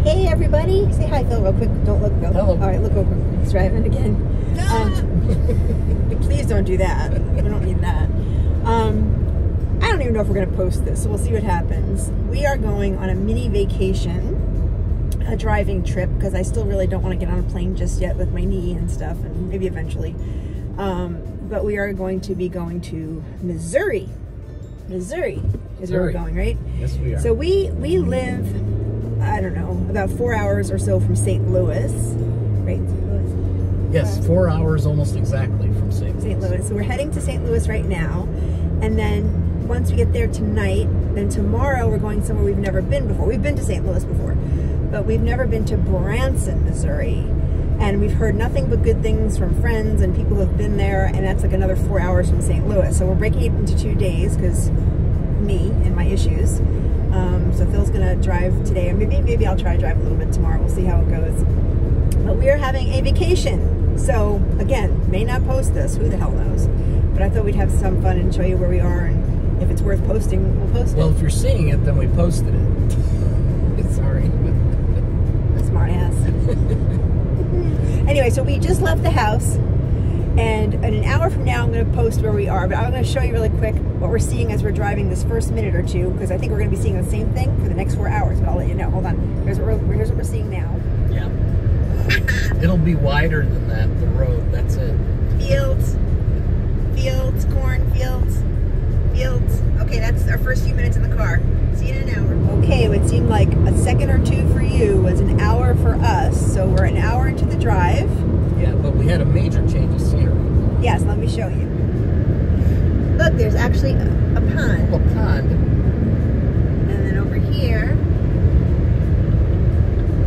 Hey everybody! Say hi, Phil, real quick. Don't look, Phil. Hello. All right, look over. He's driving again. Please don't do that. We don't need that. I don't even know if we're going to post this, so we'll see what happens. We are going on a mini vacation, a driving trip, because I still really don't want to get on a plane just yet with my knee and stuff, and maybe eventually. But we are going to be going to Missouri. Missouri is where we're going, right? Yes, we are. So we live, I don't know, about 4 hours or so from St. Louis, right? St. Louis? Yes, 4 hours almost exactly from St. Louis. So we're heading to St. Louis right now, and then once we get there tonight, then tomorrow we're going somewhere we've never been before. We've been to St. Louis before, but we've never been to Branson, Missouri. And we've heard nothing but good things from friends and people who have been there, and that's like another 4 hours from St. Louis. So we're breaking it into 2 days because me and my issues. So Phil's gonna drive today, and maybe I'll try to drive a little bit tomorrow. We'll see how it goes. But we are having a vacation. So again, may not post this, who the hell knows. But I thought we'd have some fun and show you where we are, and if it's worth posting, we'll post it. Well, if you're seeing it, then we posted it. Sorry. Smart ass. Anyway, so we just left the house, and in an hour from now I'm going to post where we are, but I'm going to show you really quick what we're seeing as we're driving this first minute or two, because I think we're going to be seeing the same thing for the next 4 hours, but I'll let you know. Hold on. Here's what we're seeing now. Yeah. It'll be wider than that, the road. That's it. Fields, cornfields, fields. Okay, that's our first few minutes in the car. See you in an hour. Okay, it would seem like a second or two for you was an hour for us, so we're an hour into the drive. Yeah, but we had a major change of scenery. Yes, let me show you. Look, there's actually a pond. A pond. And then over here,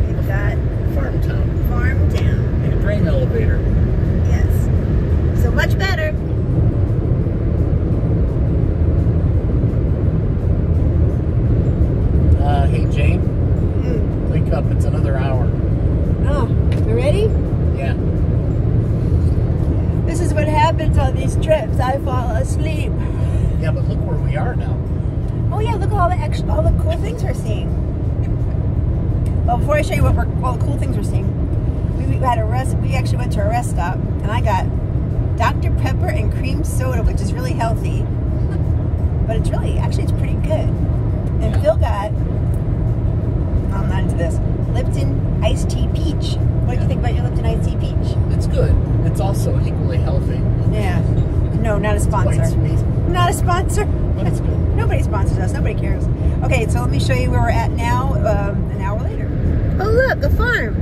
we've got Farm town. Farm town. And a grain elevator. Yes. So much better. Hey, Jane. Wake up. It's another hour. Oh, you ready? Yeah. This is what happens on these trips. I fall asleep. Yeah, but look where we are now. Oh yeah, look at all the cool things we're seeing. Well, before I show you all the cool things we're seeing, we actually went to a rest stop, and I got Dr. Pepper and cream soda, which is really healthy, but it's pretty good. And Phil got, I'm not into this, Lipton iced tea peach. What do you think about your Lipton iced tea peach? It's good. It's also equally healthy. Yeah. No, not a sponsor. Quite sweet. Not a sponsor. But it's good. Nobody sponsors us. Nobody cares. Okay, so let me show you where we're at now, an hour later. Oh, look, a farm.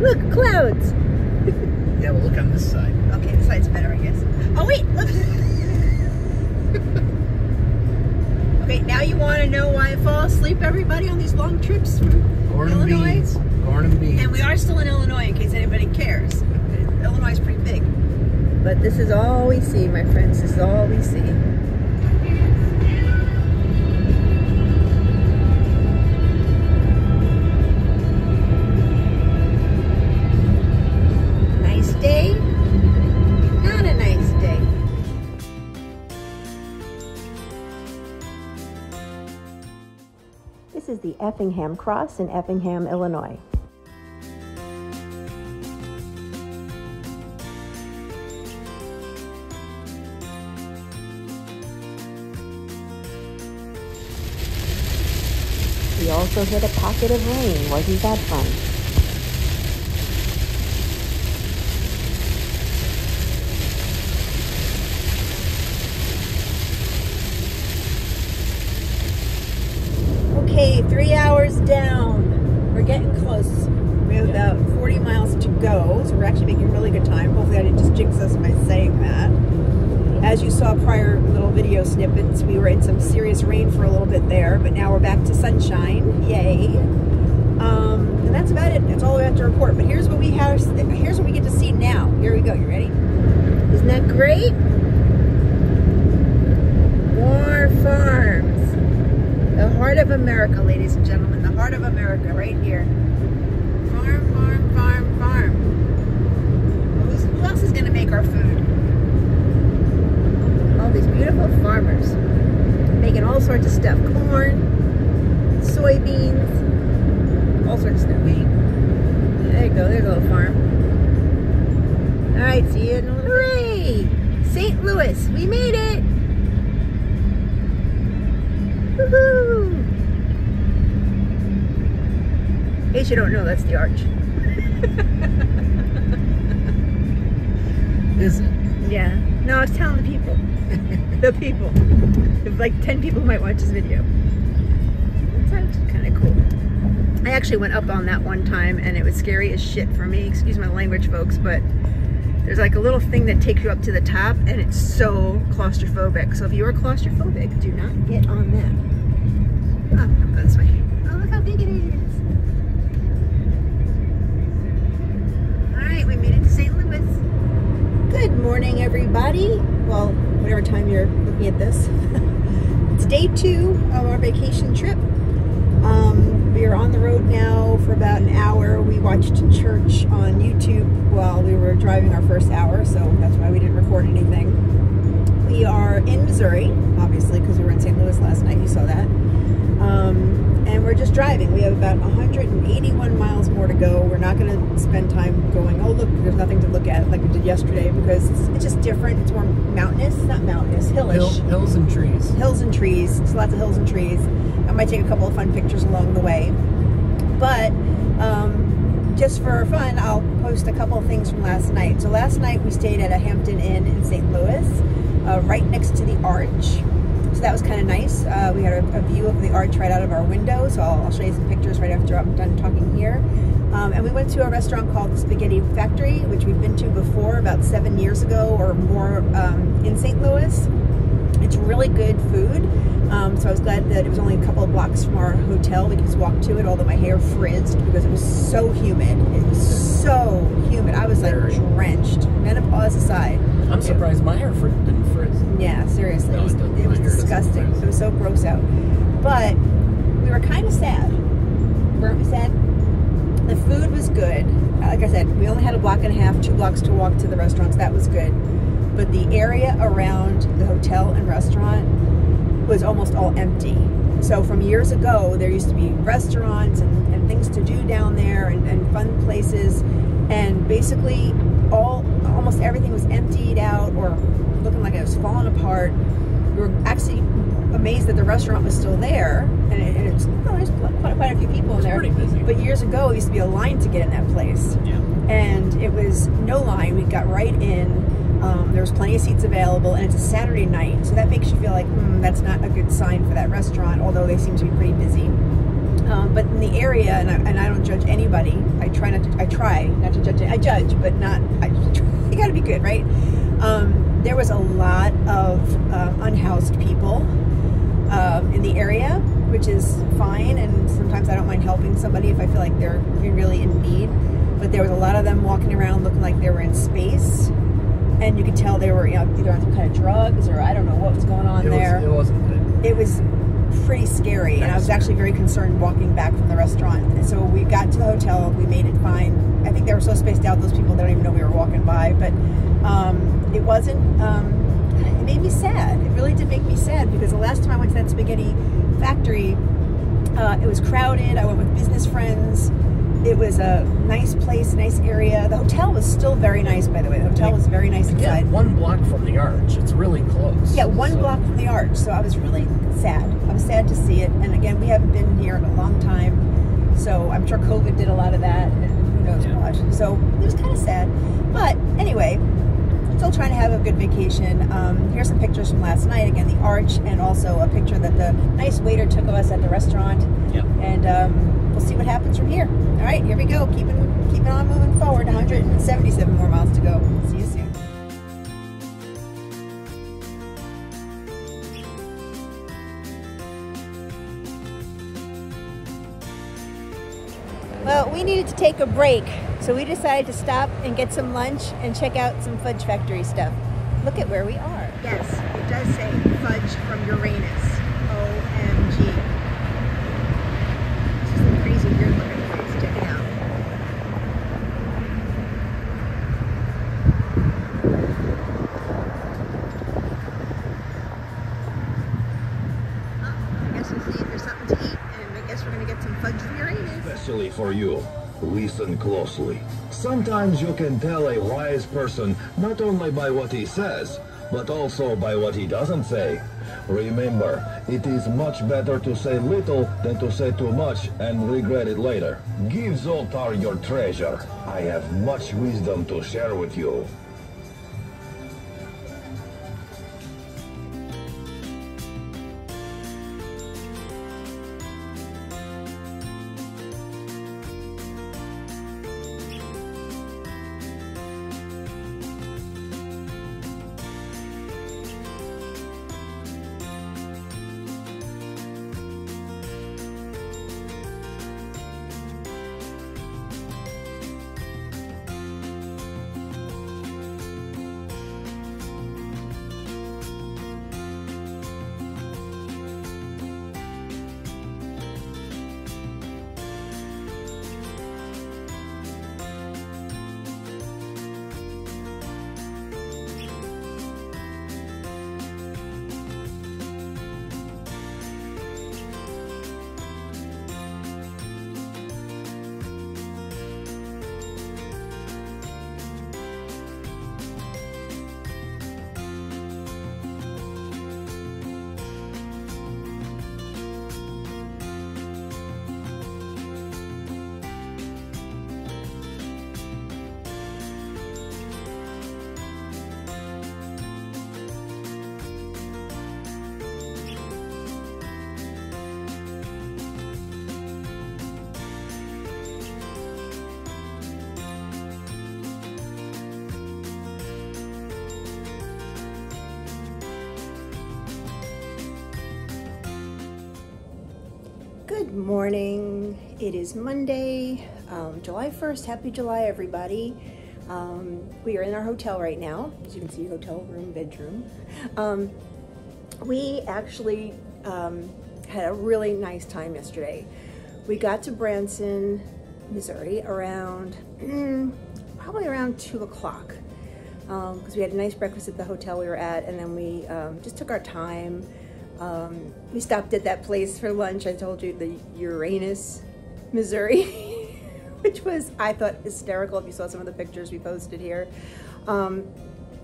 Look, clouds. Yeah, well, look on this side. Okay, this side's better, I guess. Oh, wait, look. Okay, now you want to know why I fall asleep, everybody, on these long trips from Illinois? Beans. Corn and beans. And we are still in Illinois, in case anybody cares. Illinois is pretty big. But this is all we see, my friends. This is all we see. Nice day? Not a nice day. This is the Effingham Cross in Effingham, Illinois. We also hit a pocket of rain. Wasn't that fun? Okay, 3 hours down. We're getting close. We have about 40 miles to go, so we're actually making really good time. Hopefully I didn't just jinx us by saying that. As you saw prior little video snippets, we were in some serious rain for a little bit there, but now we're back to sunshine. Yay. And that's about it. That's all we have to report. But here's what we have. Here's what we get to see now. Here we go. You ready? Isn't that great? More farms. The heart of America, ladies and gentlemen. The heart of America, right here. Farm, farm, farm, farm. Who else is going to make our food? All these beautiful farmers making all sorts of stuff. Corn, right, see you in a little bit. Hooray! St. Louis, we made it! Woohoo! In case you don't know, that's the arch. Is it? Yeah. No, I was telling the people. The people. If like 10 people might watch this video. That's kind of cool. I actually went up on that one time and it was scary as shit for me. Excuse my language, folks, but there's like a little thing that takes you up to the top and it's so claustrophobic. So if you are claustrophobic, do not get on that. Oh, I'll go this way. Oh, look how big it is. All right, we made it to St. Louis. Good morning, everybody. Well, whatever time you're looking at this. It's day 2 of our vacation trip. We are on the road now for about an hour. We watched church on YouTube while we were driving our first hour, so that's why we didn't record anything. We are in Missouri, obviously, because we were in St. Louis last night. You saw that. And we're just driving. We have about 181 miles more to go. We're not going to spend time going, oh, look, there's nothing to look at like we did yesterday, because it's just different. It's more mountainous. Not mountainous, hillish. Hills and trees. Hills and trees. There's lots of hills and trees. I might take a couple of fun pictures along the way. But just for fun, I'll post a couple of things from last night. So last night we stayed at a Hampton Inn in St. Louis, right next to the Arch. So that was kind of nice. We had a view of the Arch right out of our window, so I'll show you some pictures right after I'm done talking here. And we went to a restaurant called the Spaghetti Factory, which we've been to before about 7 years ago or more in St. Louis. It's really good food. So I was glad that it was only a couple of blocks from our hotel. We could just walk to it, although my hair frizzed because it was so humid. It was so humid. I was like drenched. Menopause aside. I'm surprised my hair didn't frizz. Yeah, seriously. No, it was disgusting. It was so gross out. But we were kind of sad. Weren't we sad? The food was good. Like I said, we only had a block and a half, 2 blocks to walk to the restaurants. That was good. But the area around the hotel and restaurant was almost all empty. So from years ago, there used to be restaurants and things to do down there and fun places. And basically almost everything was emptied out or looking like it was falling apart. We were actually amazed that the restaurant was still there. And it's there's quite a few people in there. Pretty busy. But years ago, it used to be a line to get in that place. Yeah. And it was no line. We got right in. There was plenty of seats available, and it's a Saturday night, so that makes you feel like that's not a good sign for that restaurant, although they seem to be pretty busy. But in the area, and I don't judge anybody. I try not to judge. I judge, but not. You got to be good, right? There was a lot of unhoused people in the area, which is fine, and sometimes I don't mind helping somebody if I feel like they're really in need. But there was a lot of them walking around looking like they were in space. And you could tell they were either on some kind of drugs or I don't know what was going on there. It wasn't good. It was pretty scary. And I was actually very concerned walking back from the restaurant. And so we got to the hotel. We made it fine. I think they were so spaced out, those people, they don't even know we were walking by. But it wasn't, it made me sad. It really did make me sad because the last time I went to that Spaghetti Factory, it was crowded. I went with business friends. It was a nice place, nice area. The hotel was still very nice, by the way. The hotel was very nice inside. Yeah, 1 block from the Arch. It's really close. Yeah, 1 block from the Arch. So I was really sad. I was sad to see it. And again, we haven't been here in a long time. So I'm sure COVID did a lot of that. And who knows what. So it was kind of sad. But anyway, still trying to have a good vacation. Here's some pictures from last night. Again, the Arch, and also a picture that the nice waiter took of us at the restaurant. Yep. And we'll see what happens from here. All right, here we go. Keeping on moving forward. 177 more miles to go. See you soon. Well, we needed to take a break, so we decided to stop and get some lunch and check out some Fudge Factory stuff. Look at where we are. Yes, it does say Fudge from Uranus. OMG. This is a crazy weird looking place. Check it out. I guess we'll see if there's something to eat, and I guess we're going to get some Fudge from Uranus. Especially for you. Listen closely. Sometimes you can tell a wise person not only by what he says, but also by what he doesn't say. Remember, it is much better to say little than to say too much and regret it later. Give Zoltar your treasure. I have much wisdom to share with you. Good morning. It is Monday, July 1st. Happy July, everybody. We are in our hotel right now. As you can see, hotel room, bedroom. We actually had a really nice time yesterday. We got to Branson, Missouri around, probably around 2 o'clock. Because we had a nice breakfast at the hotel we were at, and then we just took our time. We stopped at that place for lunch. I told you, the Uranus, Missouri, which was, I thought, hysterical if you saw some of the pictures we posted here. And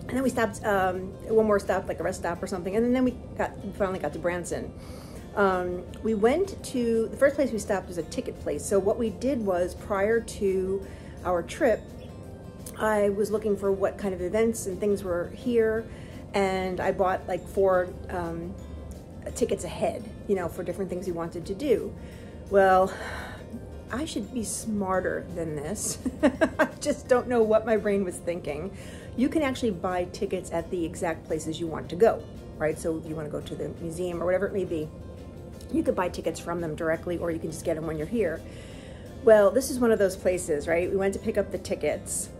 then we stopped, one more stop, like a rest stop or something, and then we finally got to Branson. We went to, the first place we stopped was a ticket place. So what we did was, prior to our trip, I was looking for what kind of events and things were here, and I bought like 4 tickets ahead, you know, for different things we wanted to do. Well, I should be smarter than this. I just don't know what my brain was thinking. You can actually buy tickets at the exact places you want to go, right? So if you want to go to the museum or whatever it may be, you could buy tickets from them directly, or you can just get them when you're here. Well, this is one of those places, right? We went to pick up the tickets,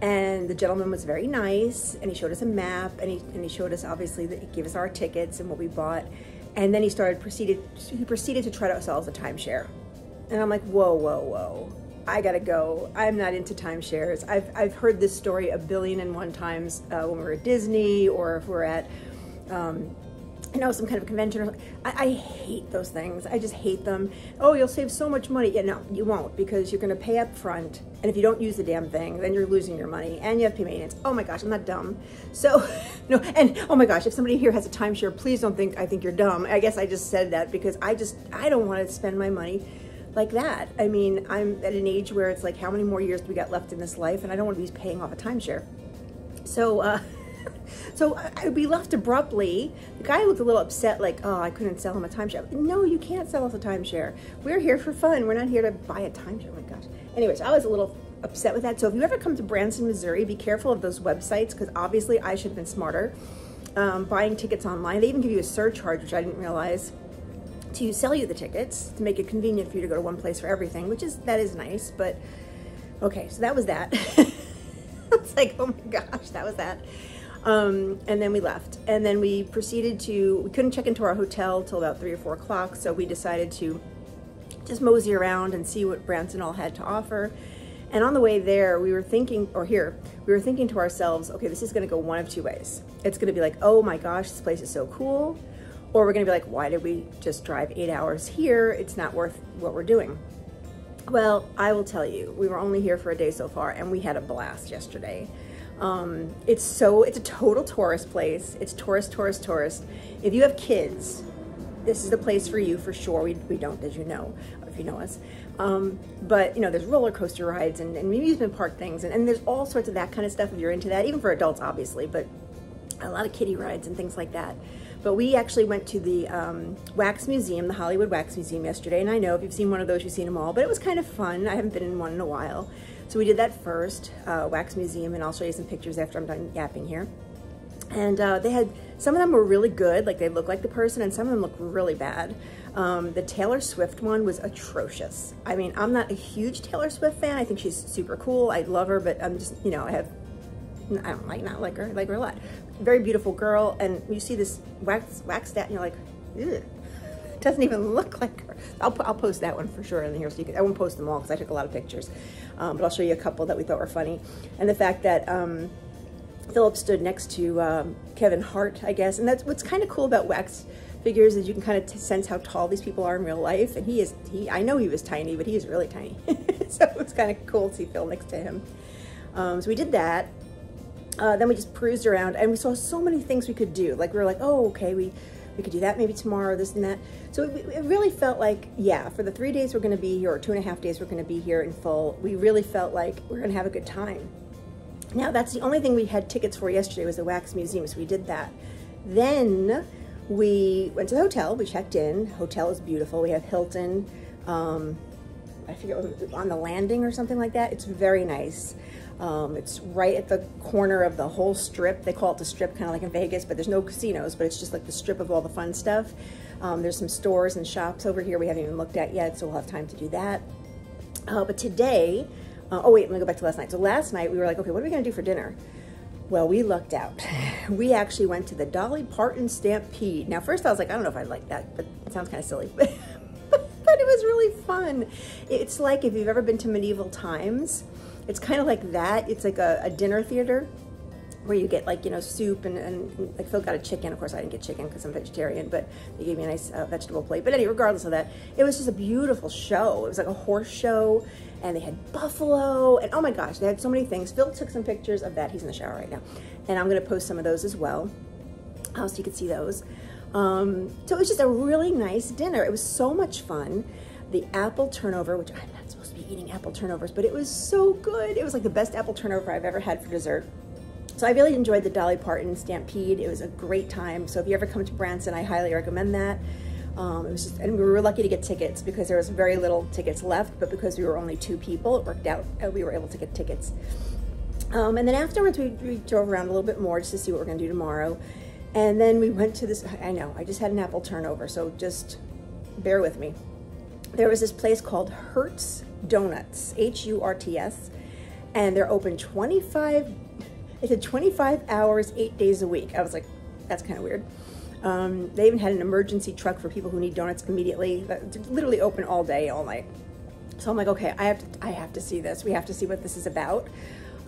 and the gentleman was very nice, and he showed us a map, and he showed us, obviously, that he gave us our tickets and what we bought, and then he proceeded to try to sell us a timeshare. And I'm like, whoa, whoa, whoa, I gotta go. I'm not into timeshares. I've heard this story 1,000,001 times when we were at Disney, or if we're at, you know, some kind of convention or something. I hate those things. I just hate them. Oh, you'll save so much money. Yeah, no, you won't, because you're gonna pay up front, and if you don't use the damn thing, then you're losing your money, and you have to pay maintenance. Oh my gosh, I'm not dumb. So, no, and oh my gosh, if somebody here has a timeshare, please don't think I think you're dumb. I guess I just said that because I don't want to spend my money like that. I mean, I'm at an age where it's like, how many more years do we got left in this life, and I don't want to be paying off a timeshare. So, we left abruptly. The guy looked a little upset, like, oh, I couldn't sell him a timeshare. No, you can't sell us a timeshare. We're here for fun. We're not here to buy a timeshare. Oh my gosh. Anyways, I was a little upset with that. So if you ever come to Branson, Missouri, be careful of those websites, because obviously I should have been smarter. Buying tickets online, they even give you a surcharge, which I didn't realize, to sell you the tickets, to make it convenient for you to go to one place for everything, that is nice. But okay, so that was that. It's like, oh my gosh, that was that. And then we left, and then we proceeded we couldn't check into our hotel till about 3 or 4 o'clock, so we decided to just mosey around and see what Branson all had to offer. And on the way there, we were thinking to ourselves, okay, this is going to go one of 2 ways. It's going to be like, oh my gosh, this place is so cool. Or we're going to be like, why did we just drive 8 hours here? It's not worth what we're doing. Well, I will tell you, we were only here for a day so far, and we had a blast yesterday. It's a total tourist place. It's tourist. If you have kids, this is the place for you for sure. We don't, as you know, if you know us. But you know, there's roller coaster rides and amusement park things, and there's all sorts of that kind of stuff if you're into that, even for adults, obviously, but a lot of kiddie rides and things like that. But we actually went to the Wax Museum, the Hollywood Wax Museum yesterday, and I know if you've seen one of those, you've seen them all, but it was kind of fun. I haven't been in one in a while. So we did that first, Wax Museum, and I'll show you some pictures after I'm done yapping here. And they had, some of them were really good, like they look like the person, and some of them look really bad. The Taylor Swift one was atrocious. I mean, I'm not a huge Taylor Swift fan. I think she's super cool. I love her, but I'm just, you know, I don't like her. I like her a lot. Very beautiful girl, and you see this waxed out, and you're like, ew. It doesn't even look like her. I'll post that one for sure in here, so you can. I won't post them all because I took a lot of pictures, but I'll show you a couple that we thought were funny. And the fact that Philip stood next to Kevin Hart, I guess, and that's what's kind of cool about wax figures is you can kind of sense how tall these people are in real life, and I know he was tiny, but he is really tiny, so it was kind of cool to see Phil next to him. So we did that. Then we just cruised around, and we saw so many things we could do. Like we were like, oh, okay, we could do that maybe tomorrow, this and that. So it really felt like, yeah, for the 3 days we're going to be here, or 2.5 days we're going to be here in full, we really felt like we're going to have a good time. Now, that's the only thing we had tickets for yesterday was the Wax Museum, so we did that. Then we went to the hotel. We checked in. Hotel is beautiful. We have Hilton. I forget, on the landing or something like that. It's very nice. It's right at the corner of the whole strip. They call it the strip, kind of like in Vegas, but there's no casinos, but it's just like the strip of all the fun stuff. There's some stores and shops over here we haven't even looked at yet, so we'll have time to do that. But today, oh wait, let me go back to last night. So last night we were like, okay, what are we gonna do for dinner? Well, we lucked out. We actually went to the Dolly Parton Stampede. Now, first I was like, I don't know if I'd like that, but it sounds kind of silly. But it was really fun. It's like if you've ever been to medieval times, it's kind of like that. It's like a dinner theater where you get like, you know, soup and like Phil got a chicken. Of course, I didn't get chicken because I'm vegetarian, but they gave me a nice vegetable plate. But anyway, regardless of that, it was just a beautiful show. It was like a horse show, and they had buffalo, and oh my gosh, they had so many things. Phil took some pictures of that. He's in the shower right now. And I'm going to post some of those as well, so you can see those. So it was just a really nice dinner. It was so much fun. The apple turnover, which I'm not supposed to be eating apple turnovers, but it was so good. It was like the best apple turnover I've ever had for dessert. So I really enjoyed the Dolly Parton Stampede. It was a great time. So if you ever come to Branson, I highly recommend that. It was just, and we were lucky to get tickets because there was very little tickets left, but because we were only 2 people, it worked out. We were able to get tickets. And then afterwards, we drove around a little bit more just to see what we're gonna do tomorrow. And then we went to this, I know, I just had an apple turnover, so just bear with me. There was this place called Hurts Donuts, H-U-R-T-S, and they're open 25 hours, 8 days a week. I was like, that's kind of weird. They even had an emergency truck for people who need donuts immediately, literally open all day, all night. So I'm like, okay, I have to see this. We have to see what this is about.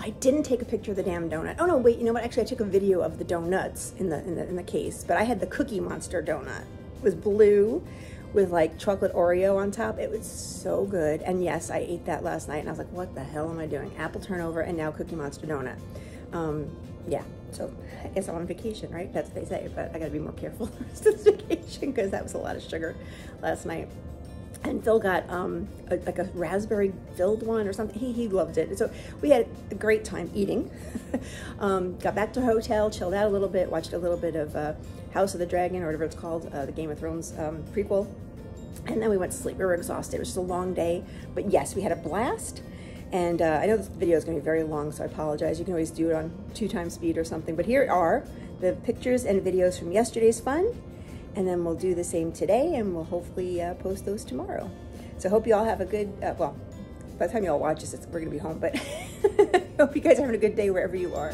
I didn't take a picture of the damn donut. Oh no, wait, you know what? Actually, I took a video of the donuts in the case, but I had the Cookie Monster donut. It was blue with like chocolate Oreo on top. It was so good. And yes, I ate that last night and I was like, what the hell am I doing? Apple turnover and now Cookie Monster donut. Yeah, so I guess I'm on vacation, right? That's what they say, but I gotta be more careful the rest of the vacation because that was a lot of sugar last night. And Phil got like a raspberry filled one or something. He loved it. So we had a great time eating. Got back to the hotel, chilled out a little bit, watched a little bit of House of the Dragon or whatever it's called, the Game of Thrones prequel. And then we went to sleep. We were exhausted. It was just a long day. But yes, we had a blast. And I know this video is going to be very long, so I apologize. You can always do it on 2x speed or something. But here are the pictures and videos from yesterday's fun. And then we'll do the same today, and we'll hopefully post those tomorrow. So I hope you all have a good, well, by the time you all watch this, we're going to be home. But I hope you guys are having a good day wherever you are.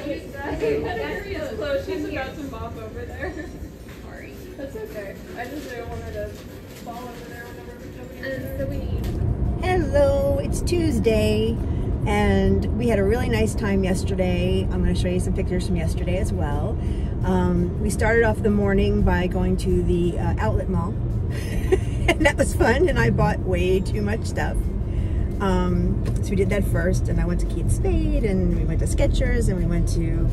category is closed. She's about to mop over there. Sorry. That's okay. I just didn't want her to fall over there whenever we're jumping in. And so we need. Hello, it's Tuesday, and we had a really nice time yesterday. I'm going to show you some pictures from yesterday as well. We started off the morning by going to the outlet mall, and that was fun, and I bought way too much stuff. So we did that first, and I went to Kate Spade, and we went to Skechers, and we went to,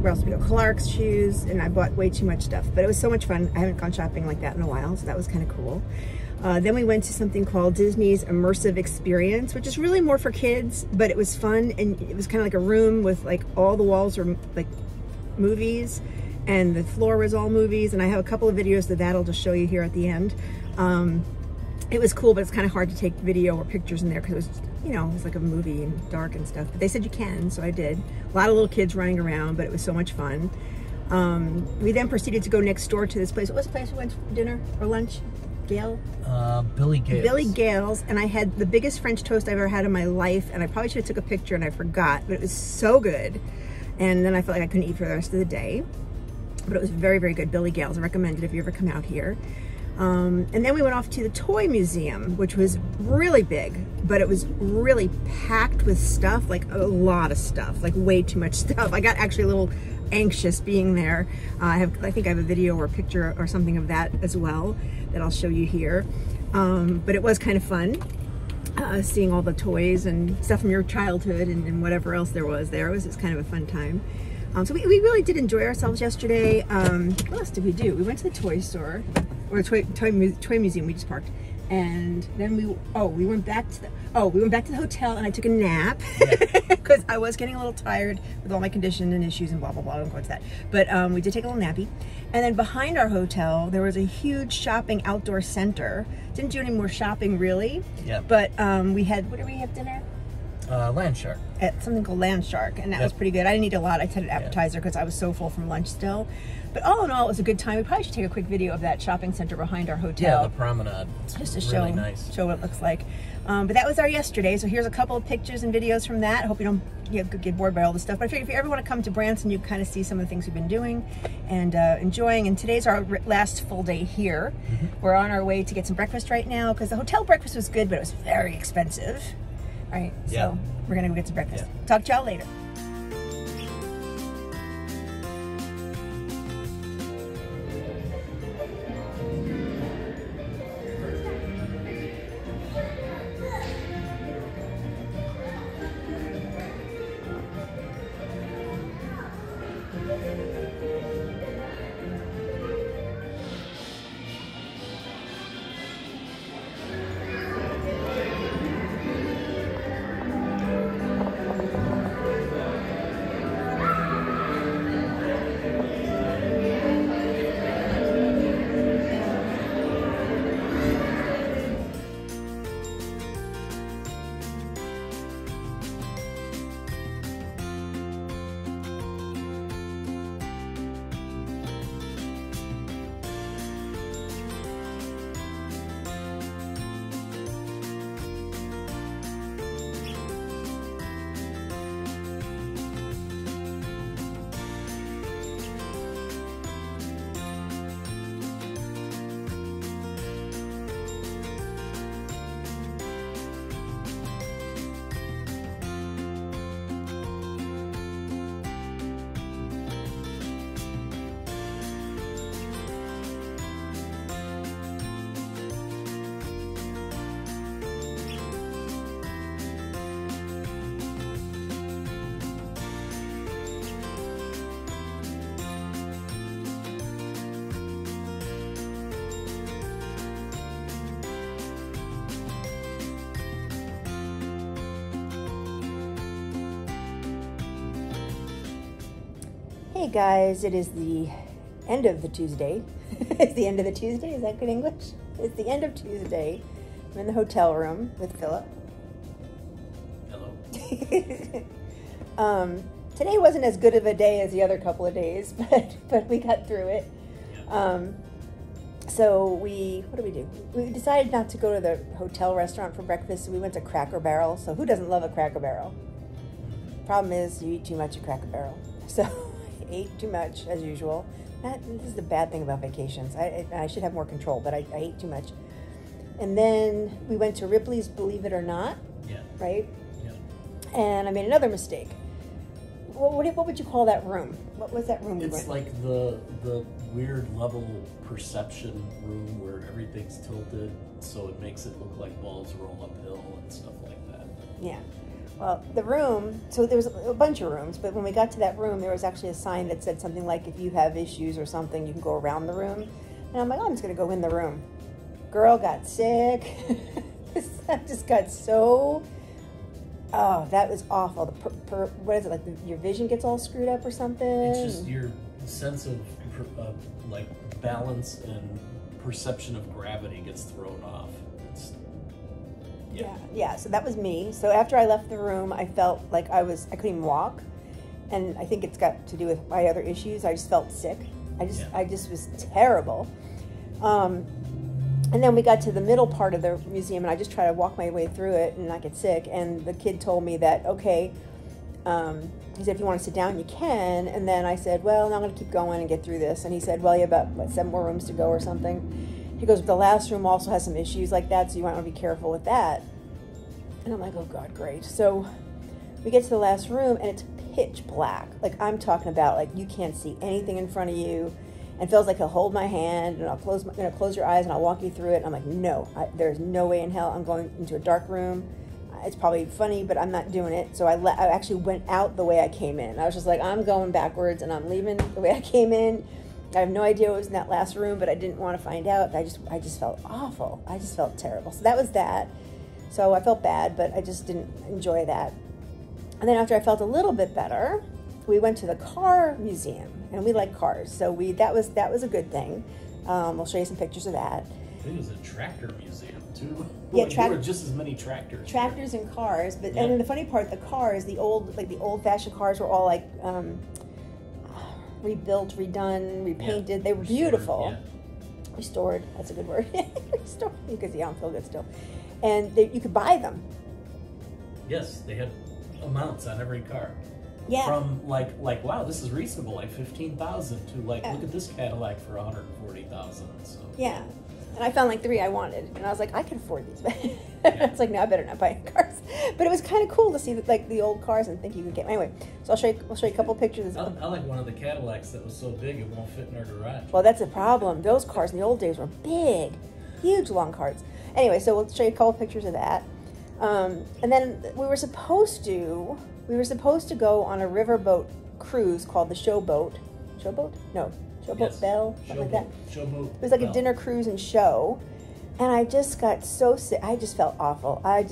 where else did we go? Clark's shoes, and I bought way too much stuff, but it was so much fun. I haven't gone shopping like that in a while, so that was kind of cool. Then we went to something called Disney's Immersive Experience, which is really more for kids, but it was fun, and it was kind of like a room with like all the walls were like movies, and the floor was all movies, and I have a couple of videos of that I'll just show you here at the end. It was cool, but it's kind of hard to take video or pictures in there because it was, you know, it was like a movie and dark and stuff. But they said you can, so I did. A lot of little kids running around, but it was so much fun. We then proceeded to go next door to this place. What was the place we went for dinner or lunch? Gale? Billy Gale's. Billy Gale's, and I had the biggest French toast I've ever had in my life, and I probably should have took a picture and I forgot, but it was so good. And then I felt like I couldn't eat for the rest of the day. But it was very, very good. Billy Gale's. I recommend it if you ever come out here. And then we went off to the toy museum, which was really big, but it was really packed with stuff, like a lot of stuff, like way too much stuff. I got actually a little anxious being there. I think I have a video or a picture or something of that as well that I'll show you here. But it was kind of fun seeing all the toys and stuff from your childhood and whatever else there was there. It was just kind of a fun time. So we really did enjoy ourselves yesterday. What else did we do? We went to the toy store, or toy museum. We just parked, and then we went back to the hotel, and I took a nap because I was getting a little tired with all my condition and issues and blah blah blah. I don't go into that, but we did take a little nappy. And then behind our hotel, there was a huge shopping outdoor center. Didn't do any more shopping really. Yeah. But we had, what did we have dinner? Land Shark. At something called Land Shark, and that was pretty good. I didn't eat a lot. I had an appetizer because I was so full from lunch still. But all in all, it was a good time. We probably should take a quick video of that shopping center behind our hotel. Yeah, the promenade. It's just to really show, nice. show what it looks like. But that was our yesterday. So here's a couple of pictures and videos from that. I hope you don't get bored by all this stuff. But if you ever want to come to Branson, you can kind of see some of the things we've been doing and enjoying. And today's our last full day here. We're on our way to get some breakfast right now because the hotel breakfast was good, but it was very expensive. All right, so we're gonna go get some breakfast. Talk to y'all later. Hey guys, it is the end of the Tuesday. It's the end of the Tuesday, is that good English? It's the end of Tuesday. I'm in the hotel room with Philip. Hello. Today wasn't as good of a day as the other couple of days, but we got through it. So what did we do? We decided not to go to the hotel restaurant for breakfast, so we went to Cracker Barrel. So who doesn't love a Cracker Barrel? Problem is, you eat too much, you crack a barrel. So I ate too much, as usual. This is the bad thing about vacations. I should have more control, but I ate too much. And then we went to Ripley's Believe It or Not. Yeah. Right? Yeah. And I made another mistake. What would you call that room? What was that room? It's like the weird level perception room where everything's tilted, so it makes it look like balls roll uphill and stuff like that. Yeah. Well, the room, so there was a bunch of rooms, but when we got to that room, there was actually a sign that said something like, if you have issues or something, you can go around the room. And I'm like, oh, I'm just going to go in the room. Girl got sick. I just got so... Oh, that was awful. What is it, like your vision gets all screwed up or something? It's just your sense of like balance and perception of gravity gets thrown off. Yeah, so that was me. So after I left the room, I felt like I couldn't even walk. And I think it's got to do with my other issues. I just felt sick. I just was terrible. And then we got to the middle part of the museum, and I just tried to walk my way through it and not get sick. And the kid told me that, okay, he said, if you want to sit down, you can. And then I said, well, no, I'm going to keep going and get through this. And he said, well, you have about 7 more rooms to go or something. He goes, the last room also has some issues like that, so you might want to be careful with that. And I'm like, oh, God, great. So we get to the last room, and it's pitch black. Like, I'm talking about, like, you can't see anything in front of you. And feels like he'll hold my hand, and I'll close your eyes, and I'll walk you through it. And I'm like, no, there's no way in hell I'm going into a dark room. It's probably funny, but I'm not doing it. So I actually went out the way I came in. I was just like, I'm going backwards, and I'm leaving the way I came in. I have no idea what was in that last room, but I didn't want to find out. I just felt awful. I just felt terrible. So that was that. So I felt bad, but I just didn't enjoy that. And then after I felt a little bit better, we went to the car museum. And we like cars, so that was a good thing. We'll show you some pictures of that. It was a tractor museum too. Yeah, there were just as many tractors. Tractors and cars, but and then the funny part, the cars, the old-fashioned cars were all like rebuilt, redone, repainted. Yeah. They were beautiful. Yeah. Restored. That's a good word. Restored, because I don't feel good still. And you could buy them. Yes, they had amounts on every car. Yeah. From like wow, this is reasonable, like 15,000 to like look at this Cadillac for 140,000. So yeah, and I found like 3 I wanted, and I was like, I can afford these. It's like, no, I better not buy cars. But it was kind of cool to see like the old cars and think you could get. Anyway, so I'll show you a couple pictures. I like one of the Cadillacs that was so big it won't fit in our garage. Well, that's a problem. Those cars in the old days were big, huge, long cars. Anyway, so we'll show you a couple pictures of that, and then we were supposed to go on a riverboat cruise called the Showboat. Showboat? No. Showboat yes. Bell? Something like that. Showboat. It was like Bell. a dinner cruise and show. And I just got so sick. I just felt awful. I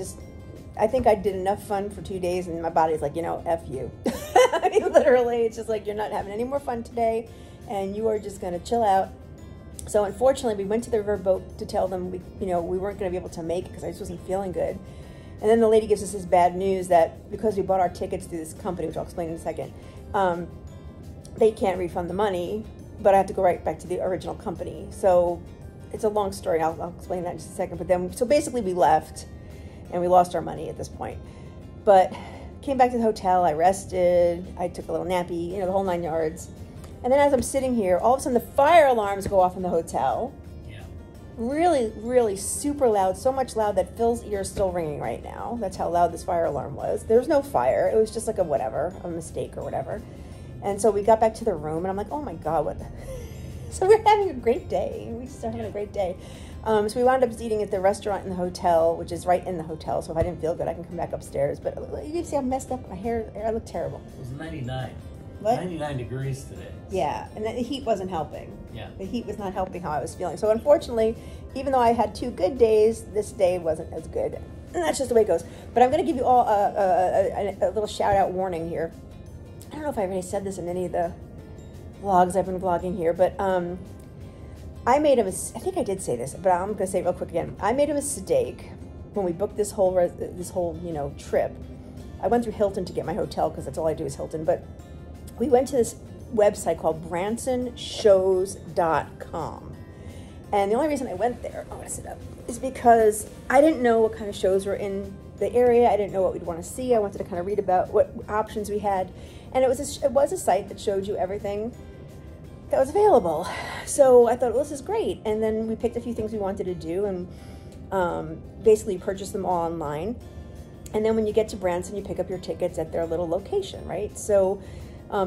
think I did enough fun for 2 days, and my body's like, F you. I mean, literally, it's just like, you're not having any more fun today, and you are just going to chill out. So unfortunately, we went to the riverboat to tell them we weren't going to be able to make it because I just wasn't feeling good. And then the lady gives us this bad news that because we bought our tickets through this company, which I'll explain in a second, they can't refund the money, but I have to go right back to the original company. So it's a long story. I'll explain that in just a second. But then, so basically we left, and we lost our money at this point. But came back to the hotel. I rested. I took a little nappy, the whole 9 yards. And then as I'm sitting here, all of a sudden the fire alarms go off in the hotel. Really, really super loud, so much loud that Phil's ear is still ringing right now. That's how loud this fire alarm was. There was no fire. It was just like a mistake or whatever. And so we got back to the room, and I'm like, oh my God, what the... So we're having a great day. We just started having a great day. So we wound up eating at the restaurant in the hotel, which is right in the hotel. So if I didn't feel good, I can come back upstairs. But you can see how messed up my hair, I look terrible. It was 99. What? 99 degrees today. Yeah, and the heat wasn't helping. Yeah. The heat was not helping how I was feeling. So unfortunately, even though I had 2 good days, this day wasn't as good. And that's just the way it goes. But I'm going to give you all a little shout-out warning here. I don't know if I already said this in any of the vlogs I've been vlogging here, but I made a mistake. I think I did say this, but I'm going to say it real quick again. I made a mistake when we booked this whole trip. I went through Hilton to get my hotel because that's all I do is Hilton, but we went to this website called bransonshows.com. And the only reason I went there, I'm going to sit up, is because I didn't know what kind of shows were in the area. I didn't know what we'd want to see. I wanted to kind of read about what options we had. And it was a site that showed you everything that was available. So I thought, well, this is great. And then we picked a few things we wanted to do and basically purchased them all online. And then when you get to Branson, you pick up your tickets at their little location, right? So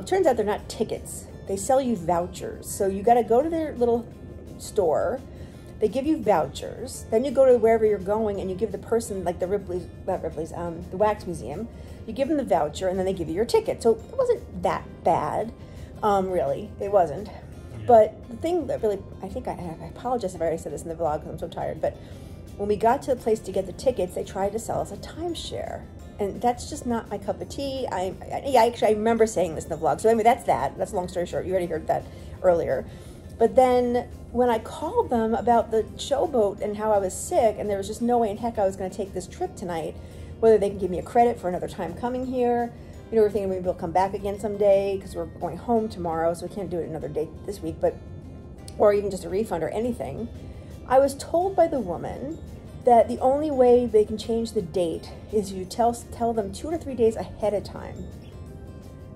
turns out they're not tickets. They sell you vouchers. So you got to go to their little store. They give you vouchers. Then you go to wherever you're going and you give the person, like the the Wax Museum, you give them the voucher and then they give you your ticket. So it wasn't that bad, really. It wasn't. Yeah. But the thing that really, I apologize if I already said this in the vlog because I'm so tired, but when we got to the place to get the tickets, they tried to sell us a timeshare. And that's just not my cup of tea. I remember saying this in the vlog. So anyway, that's a long story short. You already heard that earlier. But then when I called them about the showboat and how I was sick, and there was just no way in heck I was going to take this trip tonight, whether they can give me a credit for another time coming here. You know, we're thinking maybe we'll come back again someday because we're going home tomorrow, so we can't do it another day this week, or even just a refund or anything. I was told by the woman that the only way they can change the date is you tell them 2 or 3 days ahead of time.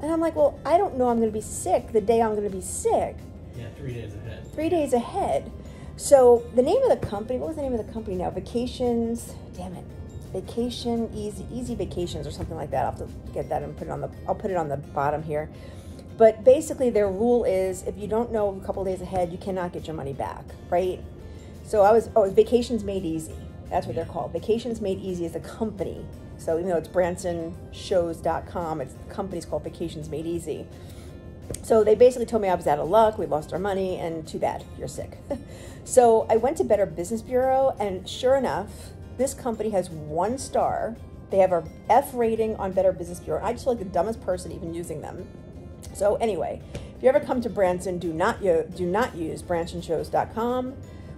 And I'm like, well, I don't know I'm going to be sick the day I'm going to be sick. Yeah, 3 days ahead. 3 days ahead. So the name of the company, what was the name of the company now? Vacations, damn it. Vacation, Easy Vacations or something like that. I'll have to get that and I'll put it on the bottom here. But basically their rule is if you don't know a couple days ahead, you cannot get your money back, right? So Vacations Made Easy. That's what they're called. Vacations Made Easy is a company. So even though it's bransonshows.com, the company's called Vacations Made Easy. So they basically told me I was out of luck, we lost our money, and too bad, you're sick. So I went to Better Business Bureau, and sure enough, this company has 1 star. They have a F rating on Better Business Bureau. I just feel like the dumbest person even using them. So anyway, if you ever come to Branson, do not use bransonshows.com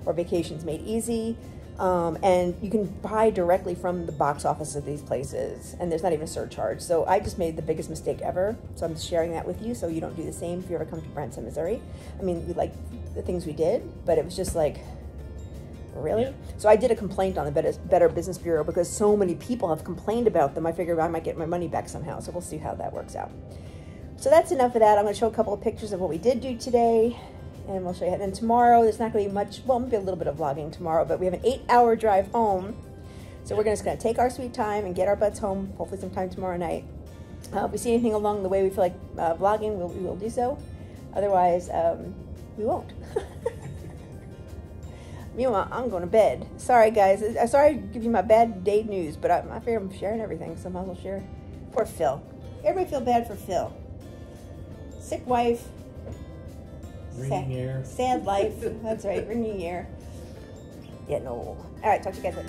or Vacations Made Easy. And you can buy directly from the box office of these places, and there's not even a surcharge. So I just made the biggest mistake ever. So I'm sharing that with you so you don't do the same if you ever come to Branson, Missouri. I mean, we like the things we did, but it was just like, really? Yeah. So I did a complaint on the Better Business Bureau because so many people have complained about them. I figured I might get my money back somehow. So we'll see how that works out. So that's enough of that. I'm going to show a couple of pictures of what we did do today. And we'll show you. And then tomorrow, there's not going to be much, well, maybe a little bit of vlogging tomorrow, but we have an 8-hour drive home. So we're just going to take our sweet time and get our butts home, hopefully sometime tomorrow night. If we see anything along the way we feel like vlogging, we will do so. Otherwise, we won't. Meanwhile, I'm going to bed. Sorry, guys. Sorry to give you my bad day news, but I figure I'm sharing everything, so I might as well share. Poor Phil. Everybody feel bad for Phil. Sick wife. Ringing air. Sad life. That's right, ringing air. Getting old. All right, talk to you guys later.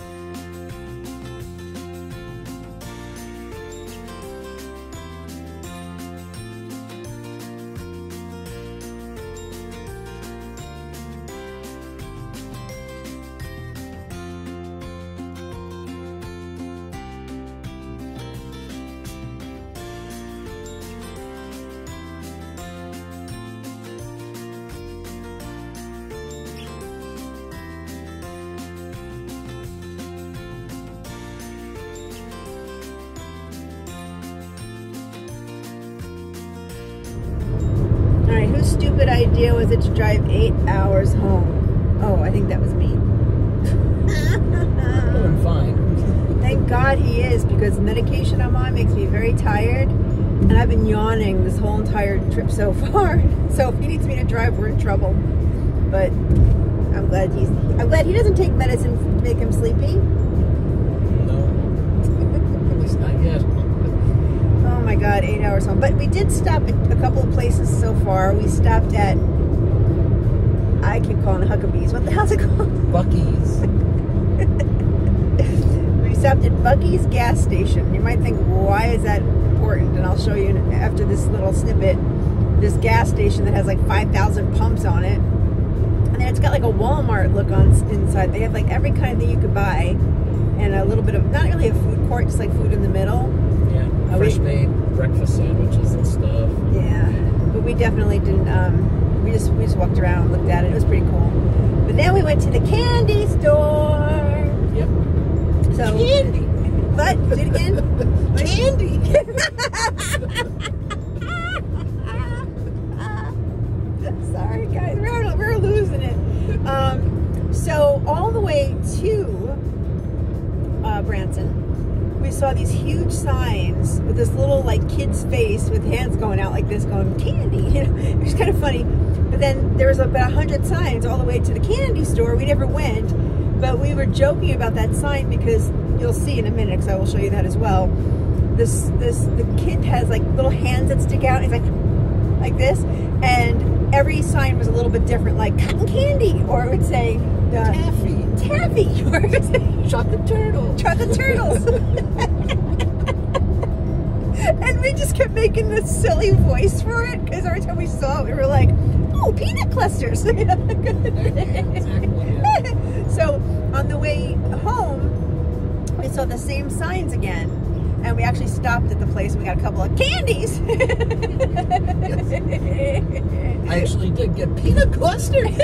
Whose stupid idea was it to drive 8 hours home? Oh, I think that was me. I'm doing fine. Thank God he is, because the medication I'm on makes me very tired, and I've been yawning this whole entire trip so far. So if he needs me to drive, we're in trouble. But I'm glad he doesn't take medicine to make him sleepy. No, at least not yet. Oh my God, 8 hours home. But we did stop at a couple of places so far. We stopped at, I keep calling it Huckabee's. What the hell's it called? Buc-ee's. We stopped at Buc-ee's gas station. You might think, why is that important? And I'll show you after this little snippet, this gas station that has like 5,000 pumps on it. And then it's got like a Walmart look on inside. They have like every kind of thing you could buy. And a little bit of, not really a food court, just like food in the middle. Yeah, fresh made breakfast sandwiches and stuff. Yeah, but we definitely didn't, we just walked around and looked at it. It was pretty cool. But then we went to the candy store. Yep. So, candy. But Branson, we saw these huge signs with this little like kid's face with hands going out like this going, candy, you know, it was kind of funny. But then there was about 100 signs all the way to the candy store. We never went, but we were joking about that sign because you'll see in a minute, because I will show you that as well. The kid has like little hands that stick out. He's like this, and every sign was a little bit different, like cotton candy, or it would say taffy, or it would say chocolate turtles. And we just kept making this silly voice for it because every time we saw it, we were like, "Oh, peanut clusters!" So on the way home, we saw the same signs again. And we actually stopped at the place and we got a couple of candies. I actually did get peanut clusters.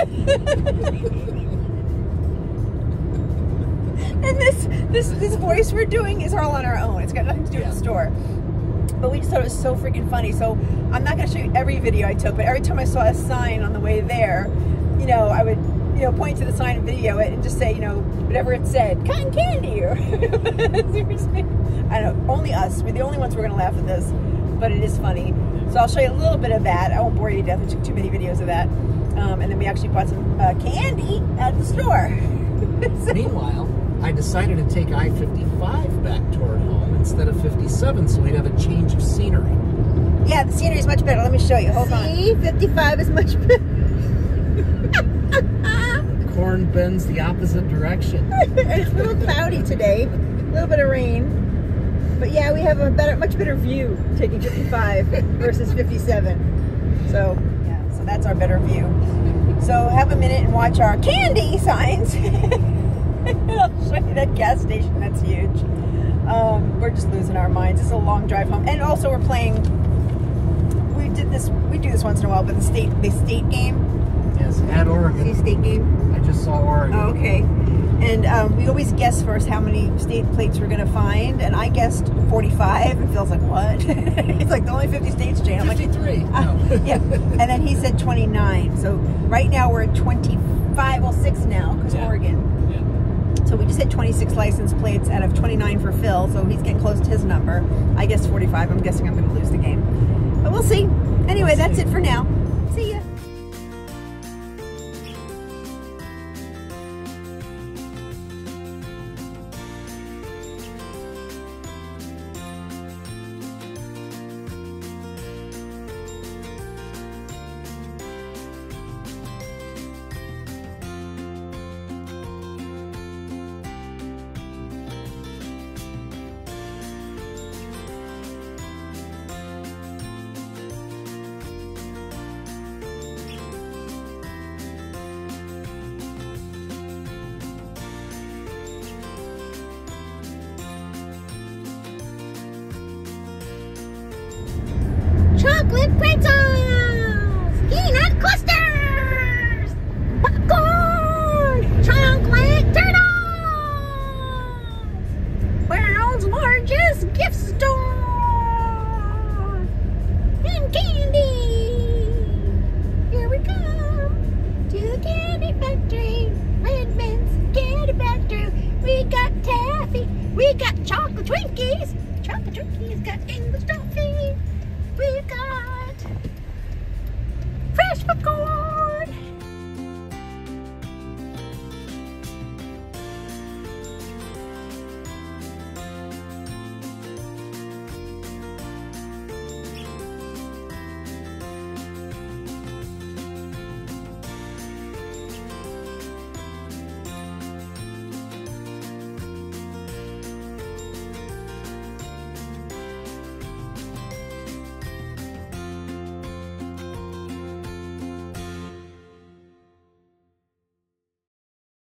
And this voice we're doing is all on our own. It's got nothing to do with the store. But we just thought it was so freaking funny. So I'm not going to show you every video I took, but every time I saw a sign on the way there, you know, I would, you know, point to the sign and video it and just say, you know, whatever it said, cotton candy, or I don't know, only us. We're the only ones who are going to laugh at this, but it is funny. So I'll show you a little bit of that. I won't bore you to death. I took too many videos of that. And then we actually bought some candy at the store. So, meanwhile, I decided to take I-55 back toward home instead of 57, so we'd have a change of scenery. yeah, the scenery is much better. Let me show you. Hold on. See, 55 is much better. Corn bends the opposite direction. It's a little cloudy today. A little bit of rain. But yeah, we have a much better view taking 55 versus 57. So, yeah, so that's our better view. So have a minute and watch our candy signs. I'll show you that gas station. That's huge. We're just losing our minds. It's a long drive home. And also we're playing, we do this once in a while, but the state game. Yes, at Oregon. See state game? I just saw Oregon. Oh, okay. And we always guess first how many state plates we're going to find. And I guessed 45. And Phil's like, what? It's like the only 50 states, Jane. I'm 53. Like, no. Yeah. And then he said 29. So right now we're at 25. Well, 6 now because Oregon. Yeah. So we just hit 26 license plates out of 29 for Phil. So he's getting close to his number. I guess 45. I'm guessing I'm going to lose the game. But we'll see. Anyway, that's it for now. See ya. Chocolate pretzels! Peanut clusters! Popcorn! Chocolate turtles! World's largest gift store! And candy! Here we come to the candy factory. Redmond's candy factory. We got taffy. We got chocolate Twinkies. Chocolate Twinkies got English toffee. We've got fresh popcorn.